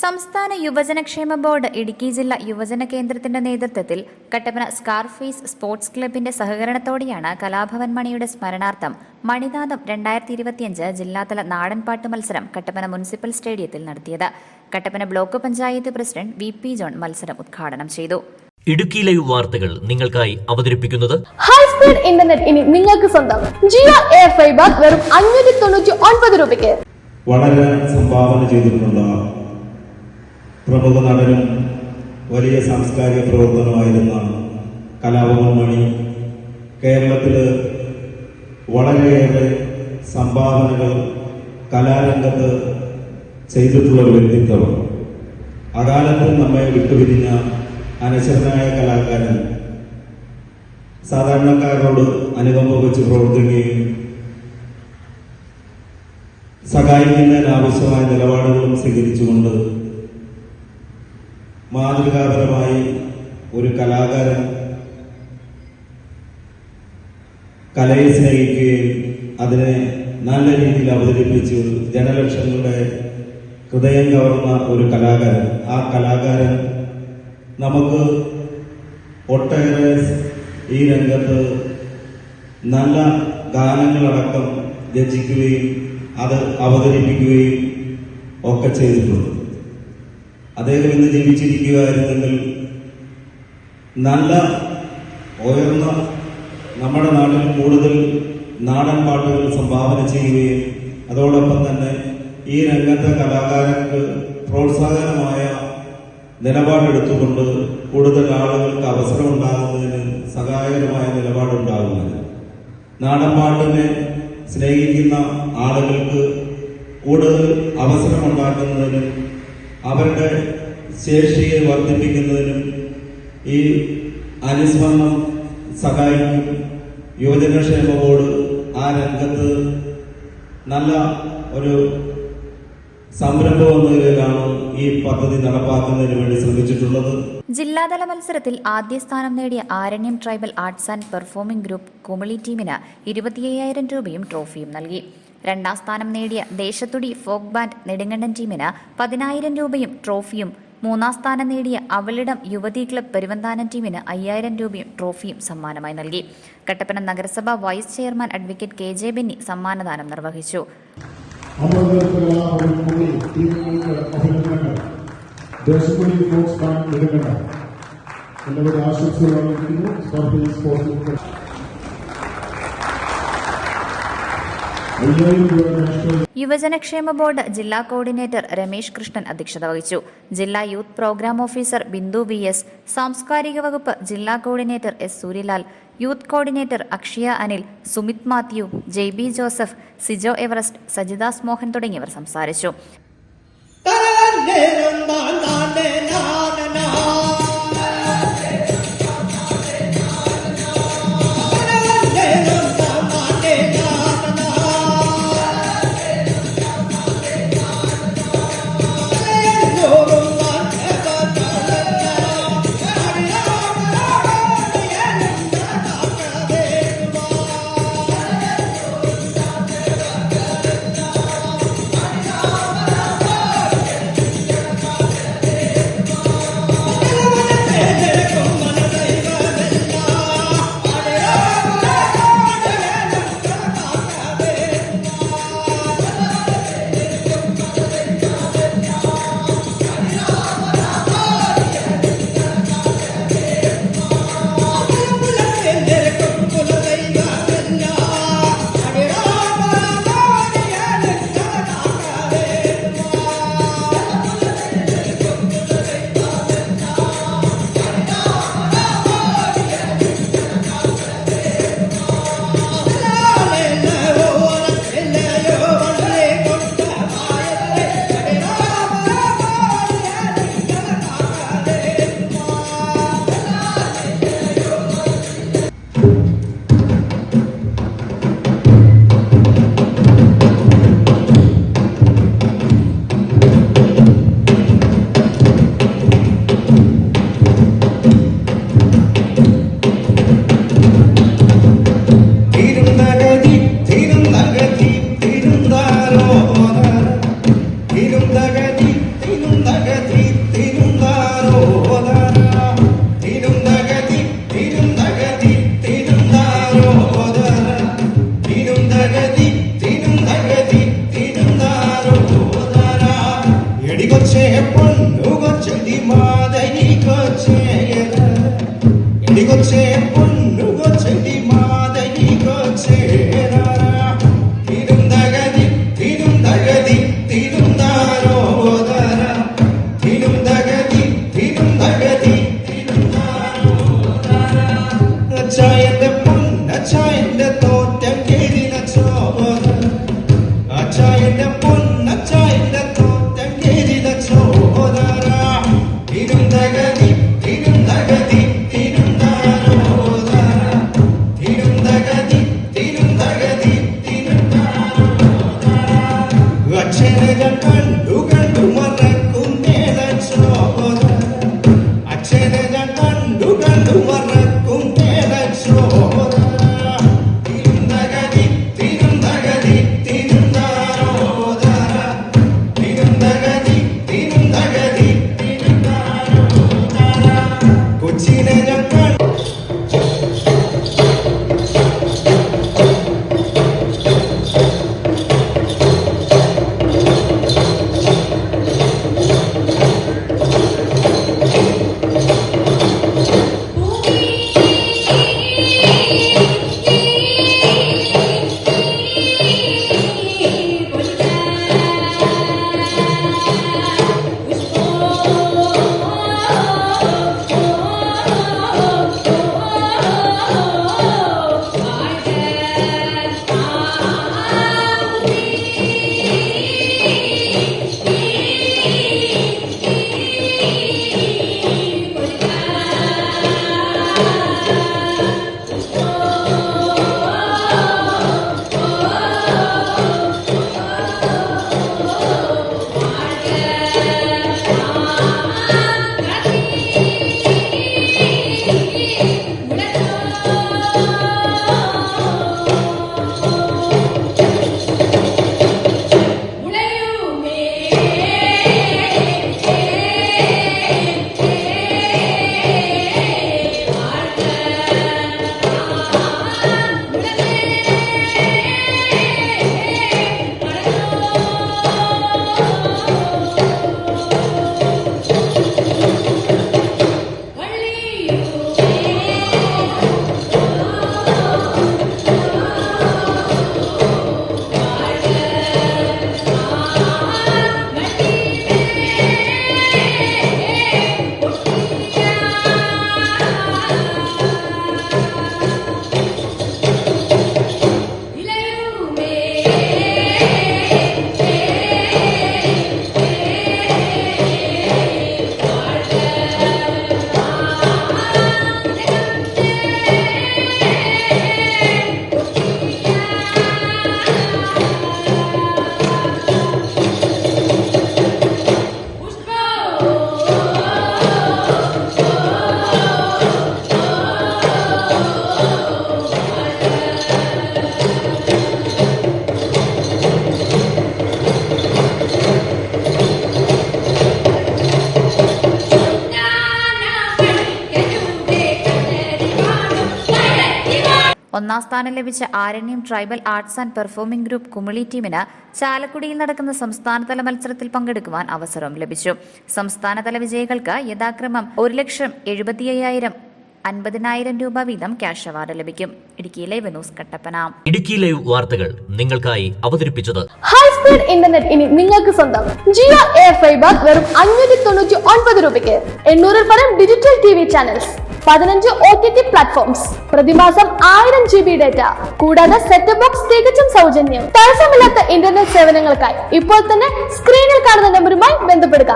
സംസ്ഥാന യുവജനക്ഷേമ ബോർഡ് ഇടുക്കി ജില്ലാ യുവജന കേന്ദ്രത്തിന്റെ നേതൃത്വത്തിൽ കട്ടപ്പന സ്കാർഫേസ് സ്പോർട്സ് ക്ലബിന്റെ സഹകരണത്തോടെയാണ് കലാഭവൻ മണിയുടെ സ്മരണാർത്ഥം മണിനാഥം 2025 ജില്ലാതല നാടൻപാട്ട് മത്സരം കട്ടപ്പന മുനിസിപ്പൽ സ്റ്റേഡിയത്തിൽ നടത്തിയത്. Kattappana block panchayat president VP John മത്സരം ഉദ്ഘാടനം ചെയ്തു. ഇടുക്കി ലൈവ് വാർത്തകൾ നിങ്ങൾക്കായി അവതരിപ്പിക്കുന്നത് ഹൈസ്പീഡ് ഇന്റർനെറ്റ് ഇനി നിങ്ങൾക്ക് സ്വന്തം. ജിയോ എയർ ഫൈബർ വെറും 599 രൂപയ്ക്ക്. വളരെ സംഭാവന ചെയ്തിട്ടുള്ള പ്രമുഖ നടനും വലിയ സാംസ്കാരിക പ്രവർത്തനമായിരുന്ന കലാഭവൻ മണി കേരളത്തിൽ വളരെയേറെ സംഭാവനകൾ കലാരംഗത്ത് ചെയ്തിട്ടുള്ള ഒരു വ്യക്തിത്വം. അകാലത്ത് നമ്മെ വിട്ടുപിരിഞ്ഞ അനശ്വരനായ കലാകാരൻ സാധാരണക്കാരോട് അനുകമ്പ വെച്ച് പ്രവർത്തിക്കുകയും സഹായിക്കുന്നതിന് ആവശ്യമായ നിലപാടുകളും സ്വീകരിച്ചുകൊണ്ട് മാതൃകാപരമായി ഒരു കലാകാരൻ കലയെ സ്നേഹിക്കുകയും അതിനെ നല്ല രീതിയിൽ അവതരിപ്പിച്ച് ജനലക്ഷങ്ങളുടെ ഹൃദയം കവർന്ന ഒരു കലാകാരൻ. ആ കലാകാരൻ നമുക്ക് ഒട്ടേറെ ഈ രംഗത്ത് നല്ല ഗാനങ്ങളടക്കം രചിക്കുകയും അത് അവതരിപ്പിക്കുകയും ഒക്കെ ചെയ്തിട്ടുണ്ട്. അദ്ദേഹം ഇന്ന് ജീവിച്ചിരിക്കുകയായിരുന്നെങ്കിൽ നല്ല ഉയർന്ന നമ്മുടെ നാട്ടിൽ കൂടുതൽ നാടൻ പാട്ടുകൾ സംഭാവന ചെയ്യുകയും അതോടൊപ്പം തന്നെ ഈ രംഗത്തെ കലാകാരർക്ക് പ്രോത്സാഹനമായ നിലപാടെടുത്തുകൊണ്ട് കൂടുതൽ ആളുകൾക്ക് അവസരം ഉണ്ടാകുന്നതിന് സഹായകരമായ നിലപാടുണ്ടാകുന്നതിന് നാടൻ പാട്ടിനെ സ്നേഹിക്കുന്ന ആളുകൾക്ക് കൂടുതൽ അവസരമുണ്ടാക്കുന്നതിനും അവരുടെ ശേഷിയെ വർദ്ധിപ്പിക്കുന്നതിനും ഈ അനുസ്മരണം സഹായിക്കും. യുവജനക്ഷേമ ബോർഡ് ആ രംഗത്ത് നല്ല ഒരു സംരംഭം എന്ന നിലയിലാണ് ഈ പദ്ധതി നടപ്പാക്കുന്നതിന് വേണ്ടി ശ്രമിച്ചിട്ടുള്ളത്. ജില്ലാതല മത്സരത്തിൽ ആദ്യ സ്ഥാനം നേടിയ Aranyam tribal arts and performing group Kumily ടീമിന് 25,000 രൂപയും ട്രോഫിയും നൽകി. രണ്ടാം സ്ഥാനം നേടിയ ദേശത്തുടി ഫോക്ക് ബാൻഡ് നെടുങ്കണ്ടൻ ടീമിന് 10,000 രൂപയും ട്രോഫിയും, മൂന്നാം സ്ഥാനം നേടിയ അവളിടം യുവതി ക്ലബ് പെരുവന്താനം ടീമിന് 5,000 രൂപയും ട്രോഫിയും സമ്മാനമായി നൽകി. കട്ടപ്പന നഗരസഭ vice chairman advocate KJ Benny സമ്മാനദാനം നിർവഹിച്ചു. യുവജനക്ഷേമ ബോർഡ് ജില്ലാ കോർഡിനേറ്റർ രമേശ് കൃഷ്ണൻ അധ്യക്ഷത വഹിച്ചു. ജില്ലാ youth programme officer Bindu VS, സാംസ്കാരിക വകുപ്പ് ജില്ലാ coordinator S Suryalal, youth coordinator Akshaya Anil, Sumith Mathew, JB Joseph, Sijo Everest, Sajidas Mohan തുടങ്ങിയവർ സംസാരിച്ചു. എടികൊച്ചേ പൊന്നുകൊച്ചടി മാതനികൊച്ചേര എടികൊച്ചേ പൊന്നുകൊച്ചടി മാതനികൊച്ചേര തിരുന്തകതി തിരുന്തകതി തിരുന്താരോദര തിരുന്തകതി തിരുന്തകതി തിരുന്താരോദര അച്ചായന്റെ പൊന്നച്ചായന്റെ തോറ്റം കേടിന ചോദര അച്ചായന്റെ പൊന്നച്ചായന്റെ തോറ്റം കേടിന ചോദര തിരുന്തകതി തിരുന്തകതി തിരുന്താരോദര തിരുന്തകതി തിരുന്തകതി തിരുന്താരോദര അച്ഛനെ ഞാൻ കണ്ടു കണ്ടു മറക്കും നേര ചോദര അച്ഛനെ ഞാൻ കണ്ടു കണ്ടു മറക്കും നേര ചോദര തിരുന്തകതി തിരുന്തകതി തിരുന്താരോദര തിരുന്തകതി തിരുന്തകതി തിരുന്താരോദര കൊച്ചിനെ ഞാൻ കണ്ടു ഒന്നാം സ്ഥാനം ലഭിച്ച Aranyam tribal arts and performing group Kumily ടീമിന് ചാലക്കുടിയിൽ നടക്കുന്ന സംസ്ഥാനതല മത്സരത്തിൽ പങ്കെടുക്കുവാൻ അവസരം ലഭിച്ചു. സംസ്ഥാനതല വിജയികൾക്ക് യഥാക്രമം 1,75,000, 50,000 രൂപ വീതം ക്യാഷ് അവാർഡ് ലഭിക്കും. Idukki live news Kattappana. Idukki live വാർത്തകൾ നിങ്ങൾക്കായി അവതരിപ്പിച്ചത് ഹൈ സ്പീഡ് ഇന്റർനെറ്റ് ഇനി നിങ്ങൾക്ക് സ്വന്തം. ജിയോ എയർ ഫൈബർ വെറും 599 രൂപയ്ക്ക് 800 പരം digital TV channels, 15 OTT platforms, പ്രതിമാസം 1000 GB ഡേറ്റ, കൂടാതെ സെറ്റ് ബോക്സ് തികച്ചും സൗജന്യം. തടസ്സമില്ലാത്ത ഇന്റർനെറ്റ് സേവനങ്ങൾക്കായി ഇപ്പോൾ തന്നെ സ്ക്രീനിൽ കാണുന്ന നമ്പറുമായി ബന്ധപ്പെടുക.